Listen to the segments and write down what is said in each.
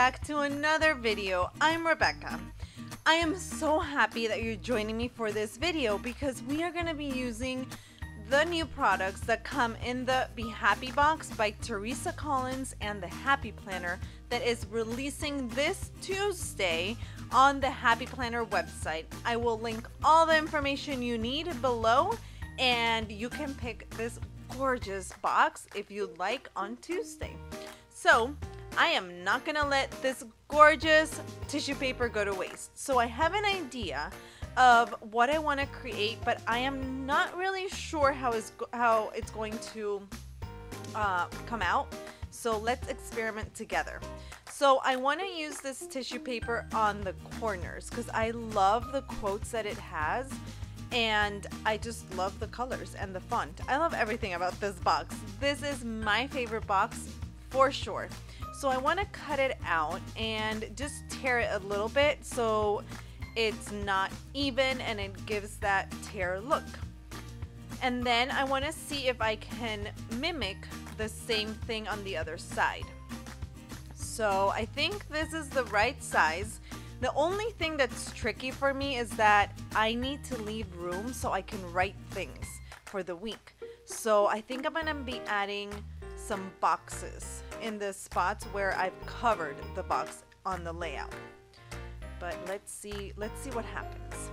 back to another video. I'm Rebecca. I am so happy that you're joining me for this video because we are going to be using the new products that come in the Be Happy box by Theresa and the Happy Planner that is releasing this Tuesday on the Happy Planner website. I will link all the information you need below, and you can pick this gorgeous box if you'd like on Tuesday. So I am not gonna let this gorgeous tissue paper go to waste. So I have an idea of what I want to create, but I am not really sure how it's going to come out. So let's experiment together. So I want to use this tissue paper on the corners because I love the quotes that it has, and I just love the colors and the font. I love everything about this box. This is my favorite box for sure. So I want to cut it out and just tear it a little bit so it's not even and it gives that tear look. And then I want to see if I can mimic the same thing on the other side. So I think this is the right size. The only thing that's tricky for me is that I need to leave room so I can write things for the week. So I think I'm gonna be adding some boxes in the spots where I've covered the box on the layout. But let's see what happens.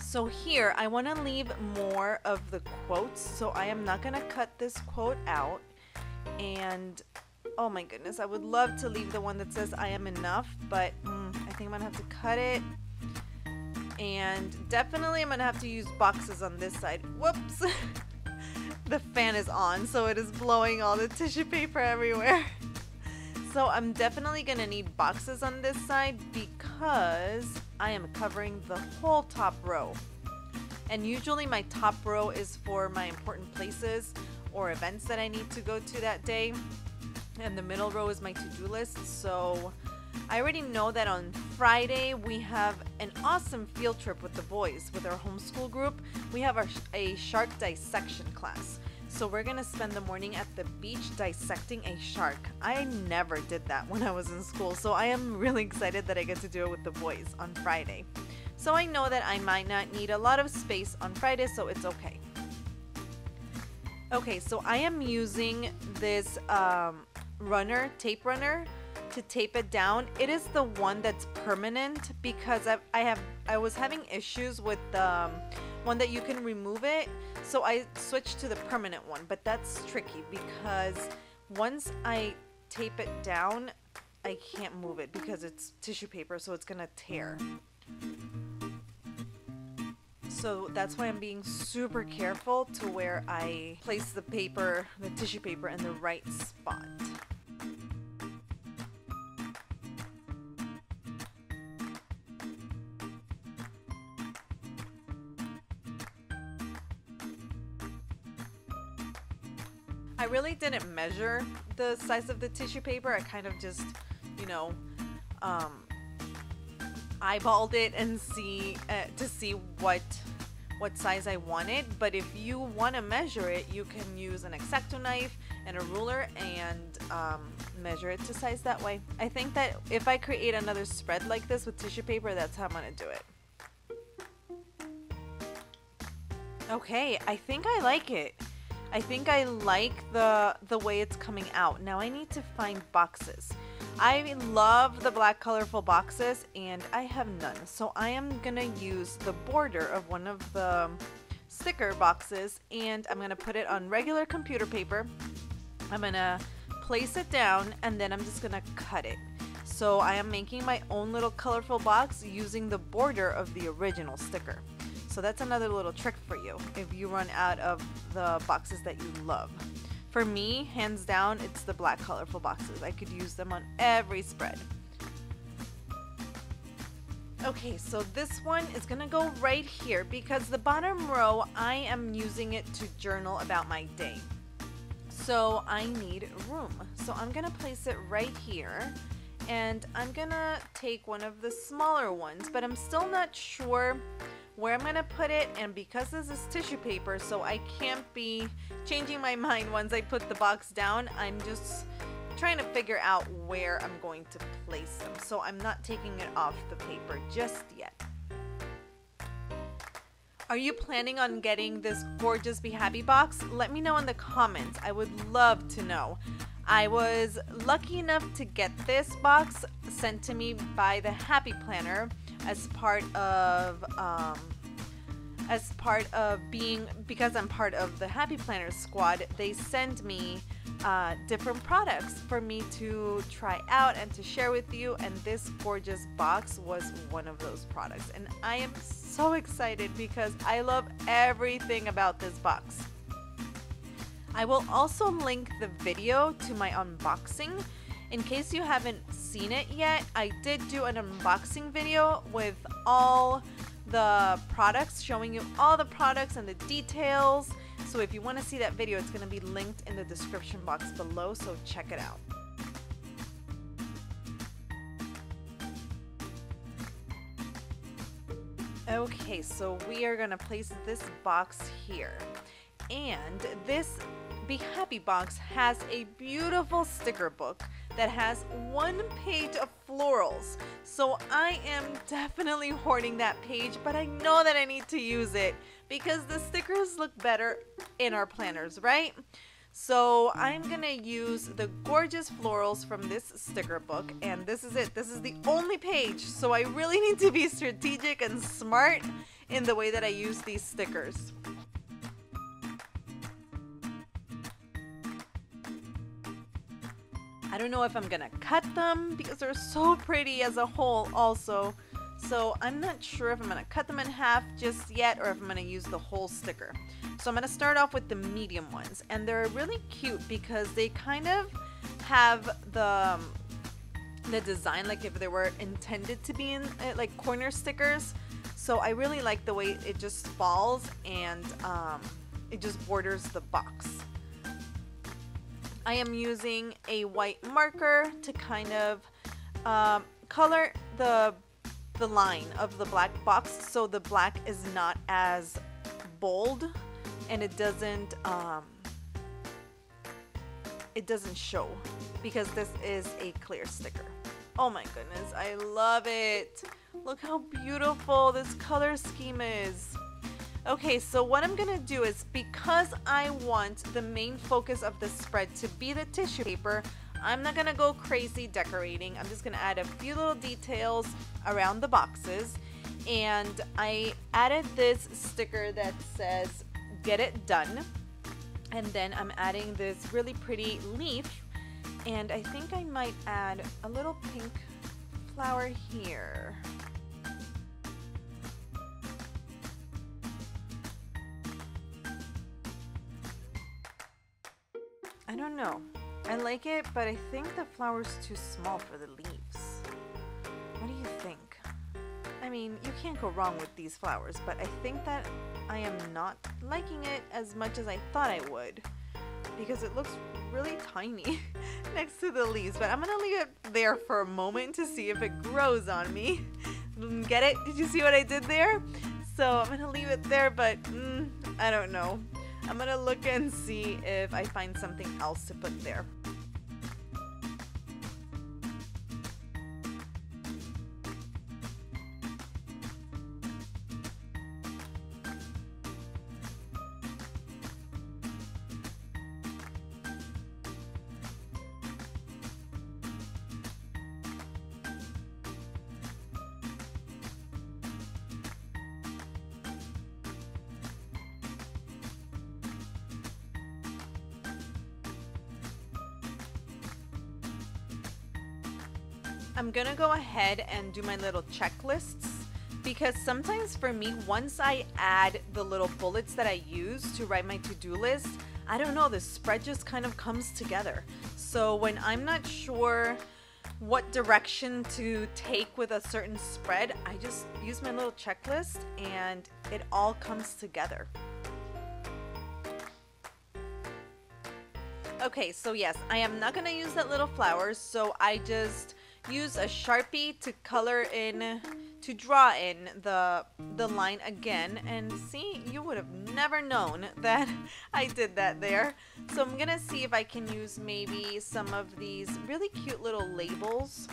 So here I want to leave more of the quotes, so I am not going to cut this quote out. And oh my goodness, I would love to leave the one that says I am enough, but I think I'm gonna have to cut it. And definitely I'm gonna have to use boxes on this side. Whoops. The fan is on, so it is blowing all the tissue paper everywhere. So I'm definitely gonna need boxes on this side because I am covering the whole top row. And usually my top row is for my important places or events that I need to go to that day. And the middle row is my to-do list. So I already know that on Friday we have an awesome field trip with the boys, with our homeschool group. We have a shark dissection class. So we're gonna spend the morning at the beach dissecting a shark. I never did that when I was in school, so I am really excited that I get to do it with the boys on Friday. So I know that I might not need a lot of space on Friday, so it's okay. Okay, so I am using this tape runner to tape it down. It is the one that's permanent because I was having issues with the one that you can remove it, so I switched to the permanent one. But that's tricky because once I tape it down, I can't move it because it's tissue paper, so it's gonna tear. So that's why I'm being super careful to where I place the tissue paper in the right spot. I really didn't measure the size of the tissue paper. I kind of just, eyeballed it and to see what size I wanted. But if you want to measure it, you can use an X-Acto knife and a ruler and measure it to size that way. I think that if I create another spread like this with tissue paper, that's how I'm going to do it. Okay, I think I like it. I think I like the way it's coming out. Now I need to find boxes. I love the black colorful boxes and I have none. So I am gonna use the border of one of the sticker boxes and I'm gonna put it on regular computer paper. I'm gonna place it down and then I'm just gonna cut it. So I am making my own little colorful box using the border of the original sticker. So that's another little trick for you if you run out of the boxes that you love. For me, hands down, it's the black colorful boxes. I could use them on every spread. Okay, so this one is gonna go right here because the bottom row, I am using it to journal about my day. So I need room. So I'm gonna place it right here and I'm gonna take one of the smaller ones, but I'm still not sure where I'm gonna put it, and because this is tissue paper, so I can't be changing my mind once I put the box down, I'm just trying to figure out where I'm going to place them. So I'm not taking it off the paper just yet. Are you planning on getting this gorgeous Be Happy box? Let me know in the comments. I would love to know. I was lucky enough to get this box sent to me by the Happy Planner as part of because I'm part of the Happy Planner squad. They send me different products for me to try out and to share with you, and this gorgeous box was one of those products, and I am so excited because I love everything about this box. I will also link the video to my unboxing. In case you haven't seen it yet, I did do an unboxing video with all the products, showing you all the products and the details. So if you want to see that video, it's going to be linked in the description box below, so check it out. Okay, so we are going to place this box here. And this Be Happy box has a beautiful sticker book that has 1 page of florals. So I am definitely hoarding that page, but I know that I need to use it because the stickers look better in our planners, right? So I'm gonna use the gorgeous florals from this sticker book, and this is it. This is the only page, so I really need to be strategic and smart in the way that I use these stickers. I don't know if I'm gonna cut them because they're so pretty as a whole also. So I'm not sure if I'm gonna cut them in half just yet or if I'm gonna use the whole sticker. So I'm gonna start off with the medium ones, and they're really cute because they kind of have the design like if they were intended to be in like corner stickers. So I really like the way it just falls and it just borders the box. I am using a white marker to kind of color the line of the black box so the black is not as bold and it doesn't show because this is a clear sticker. Oh my goodness, I love it. Look how beautiful this color scheme is. Okay, so what I'm gonna do is, because I want the main focus of the spread to be the tissue paper, I'm not gonna go crazy decorating. I'm just gonna add a few little details around the boxes. And I added this sticker that says, "Get it done." And then I'm adding this really pretty leaf. And I think I might add a little pink flower here. I don't know. I like it, but I think the flower's too small for the leaves. What do you think? I mean, you can't go wrong with these flowers, but I think that I am not liking it as much as I thought I would because it looks really tiny next to the leaves, but I'm gonna leave it there for a moment to see if it grows on me. Get it? Did you see what I did there? So I'm gonna leave it there, but I don't know. I'm gonna look and see if I find something else to put there. I'm gonna go ahead and do my little checklists because sometimes for me, once I add the little bullets that I use to write my to-do list, I don't know, the spread just kind of comes together. So when I'm not sure what direction to take with a certain spread, I just use my little checklist and it all comes together. Okay, so yes, I am not gonna use that little flowers, so I just use a Sharpie to color in, to draw in the line again, and see, you would have never known that I did that there. So I'm gonna see if I can use maybe some of these really cute little labels.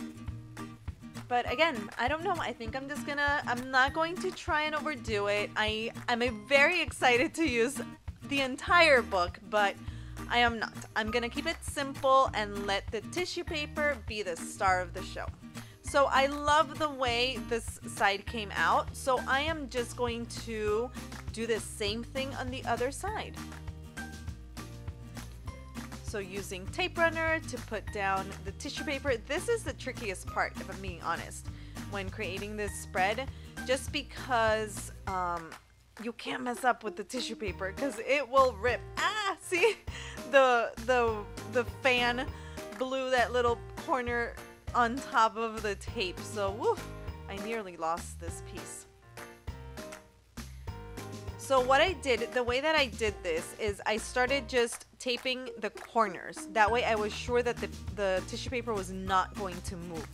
But again, I don't know. I think I'm not going to try and overdo it. I'm very excited to use the entire book, but I am not. I'm gonna keep it simple and let the tissue paper be the star of the show. So I love the way this side came out. So I am just going to do the same thing on the other side. So using tape runner to put down the tissue paper. This is the trickiest part, if I'm being honest, when creating this spread, just because you can't mess up with the tissue paper because it will rip. Ah, see, the fan blew that little corner on top of the tape. So woof, I nearly lost this piece. So what I did, the way that I did this is I started just taping the corners. That way I was sure that the tissue paper was not going to move.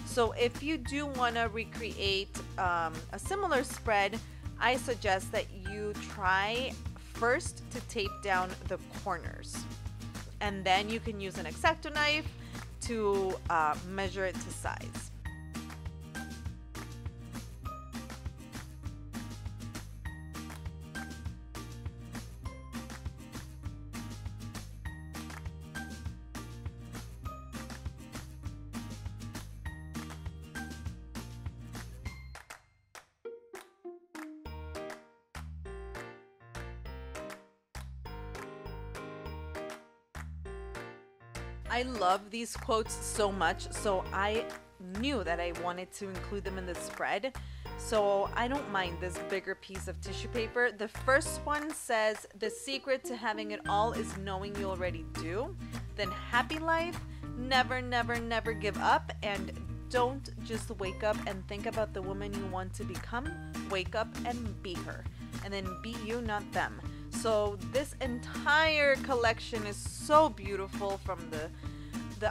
So if you do want to recreate a similar spread, I suggest that you try first to tape down the corners. And then you can use an X-Acto knife to measure it to size. I love these quotes so much, so I knew that I wanted to include them in the spread. So I don't mind this bigger piece of tissue paper. The first one says, "The secret to having it all is knowing you already do." Then happy life, never, never, never give up, and don't just wake up and think about the woman you want to become. Wake up and be her, and then be you, not them. So this entire collection is so beautiful, from the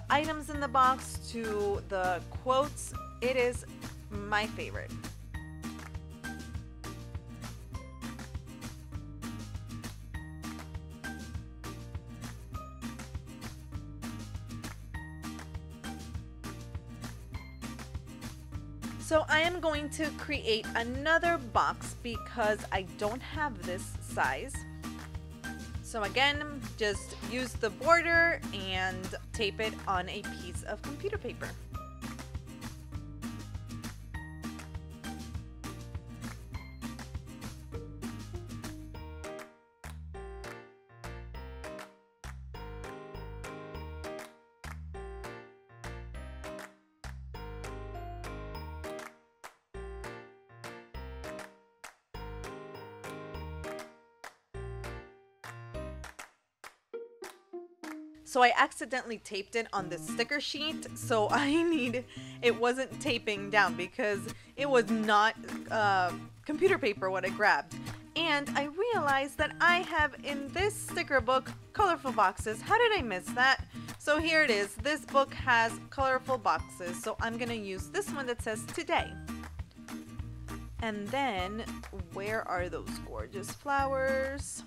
items in the box to the quotes. It is my favorite. So I am going to create another box because I don't have this size. So again, just use the border and tape it on a piece of computer paper. So I accidentally taped it on the sticker sheet, so it wasn't taping down because it was not computer paper what I grabbed. And I realized that I have in this sticker book colorful boxes. How did I miss that? So here it is. This book has colorful boxes, so I'm gonna use this one that says today. And then, where are those gorgeous flowers?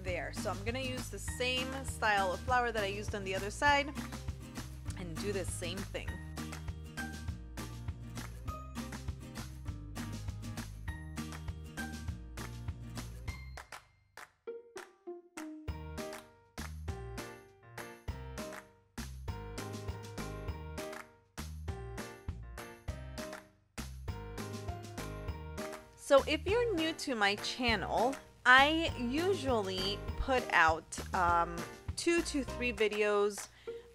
There. So I'm gonna use the same style of flower that I used on the other side and do the same thing. So if you're new to my channel, I usually put out 2 to 3 videos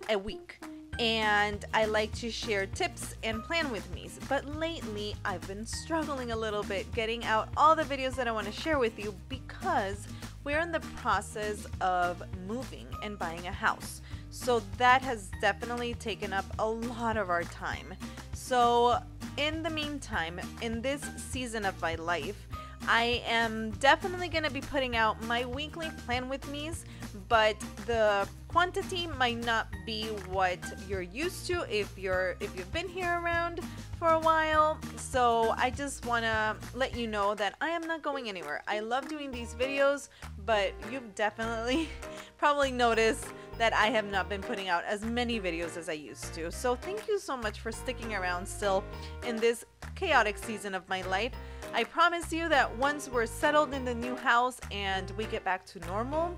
a week, and I like to share tips and plan with me. But lately I've been struggling a little bit getting out all the videos that I want to share with you because we're in the process of moving and buying a house. So that has definitely taken up a lot of our time. So in the meantime, in this season of my life, I am definitely going to be putting out my weekly plan with me's, but the quantity might not be what you're used to if you've been here around for a while. So I just want to let you know that I am not going anywhere. I love doing these videos, but you've definitely probably noticed that I have not been putting out as many videos as I used to. So thank you so much for sticking around still in this chaotic season of my life. I promise you that once we're settled in the new house and we get back to normal,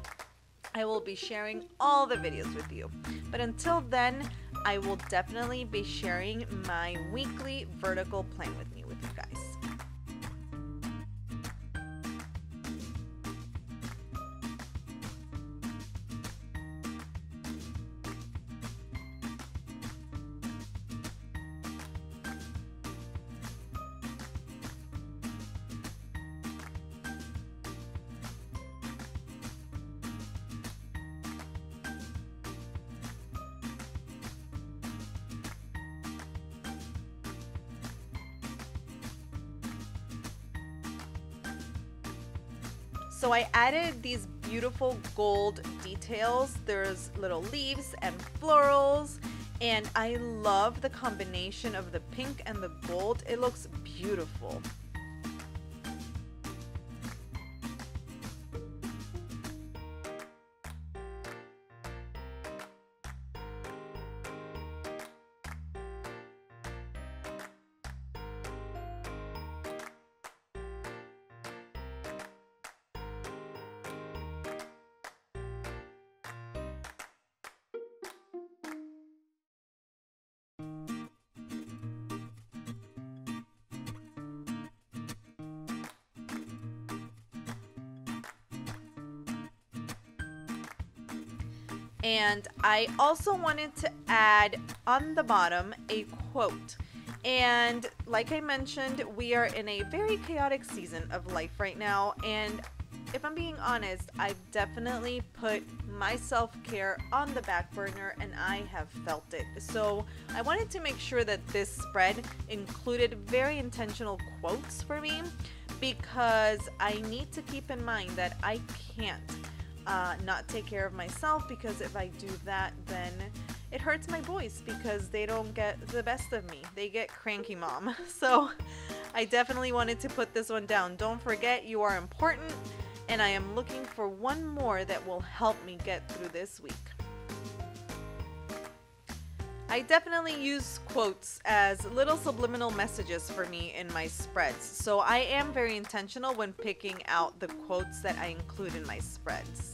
I will be sharing all the videos with you. But until then, I will definitely be sharing my weekly vertical plan with me with you guys. So I added these beautiful gold details. There's little leaves and florals, and I love the combination of the pink and the gold. It looks beautiful. And I also wanted to add on the bottom a quote. And like I mentioned, we are in a very chaotic season of life right now. And if I'm being honest, I've definitely put my self-care on the back burner, and I have felt it. So I wanted to make sure that this spread included very intentional quotes for me, because I need to keep in mind that I can't not take care of myself, because if I do that, then it hurts my boys because they don't get the best of me. They get cranky mom. So I definitely wanted to put this one down. Don't forget, you are important, and I am looking for one more that will help me get through this week. I definitely use quotes as little subliminal messages for me in my spreads. So I am very intentional when picking out the quotes that I include in my spreads.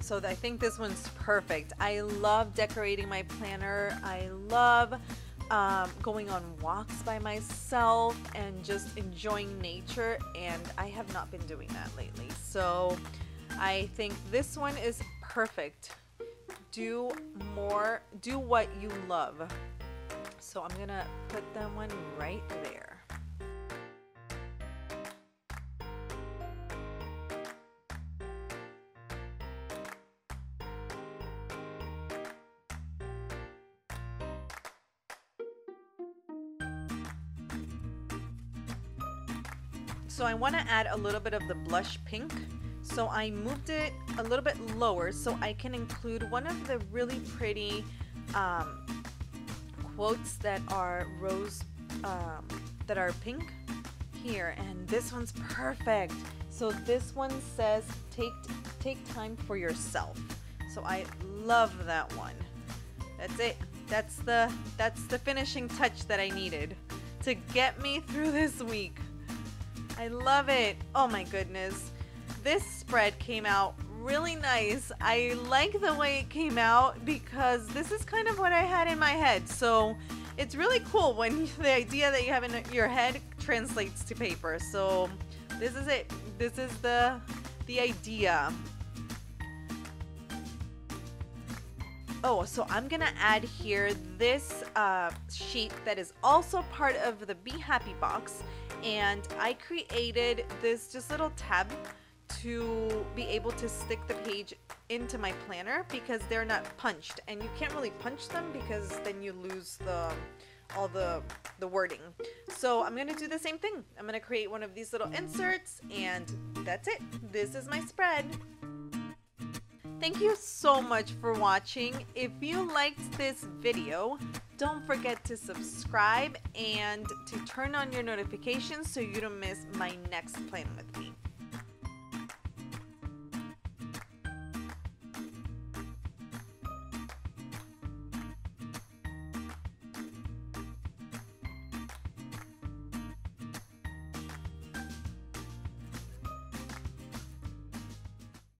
So I think this one's perfect. I love decorating my planner. I love going on walks by myself and just enjoying nature, and I have not been doing that lately. So I think this one is perfect. Do more, do what you love. So I'm gonna put that one right there. So I want to add a little bit of the blush pink. So I moved it a little bit lower so I can include one of the really pretty quotes that are rose, that are pink here. And this one's perfect. So this one says, take time for yourself. So I love that one. That's it. That's the finishing touch that I needed to get me through this week. I love it. Oh my goodness. This spread came out really nice. I like the way it came out because this is kind of what I had in my head. So it's really cool when the idea that you have in your head translates to paper. So this is it. This is the idea. Oh, so I'm gonna add here this sheet that is also part of the Be Happy box, and I created this just little tab to be able to stick the page into my planner because they're not punched, and you can't really punch them because then you lose all the wording. So I'm gonna do the same thing. I'm gonna create one of these little inserts, and that's it. This is my spread. Thank you so much for watching. If you liked this video, don't forget to subscribe and to turn on your notifications so you don't miss my next plan with me.